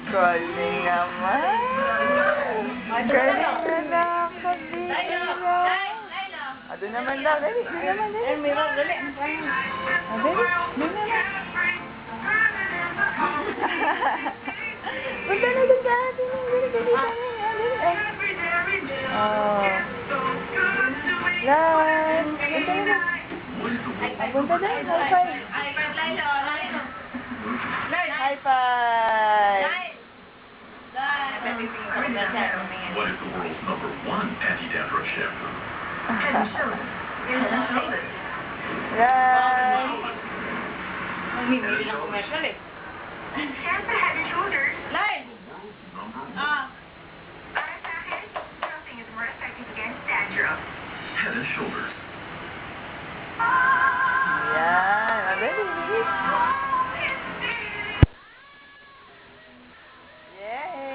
Galing naman. Galing na nakakabigyan. Doon naman daw. Dali. Doon naman. Dali. Mira, dali. Dali. Doon naman. Punta na doon sa atin. Dali. Dali. Lan. Punta na doon. Punta doon. High five. High five. What is the world's #1 anti-dandruff shampoo? Lan. Mamimili ng commercial eh. Shampoo Head and Shoulders. Line! Para sa akin, nothing is more effective against dandruff. Head and Shoulders. Yan. Dali. Yay!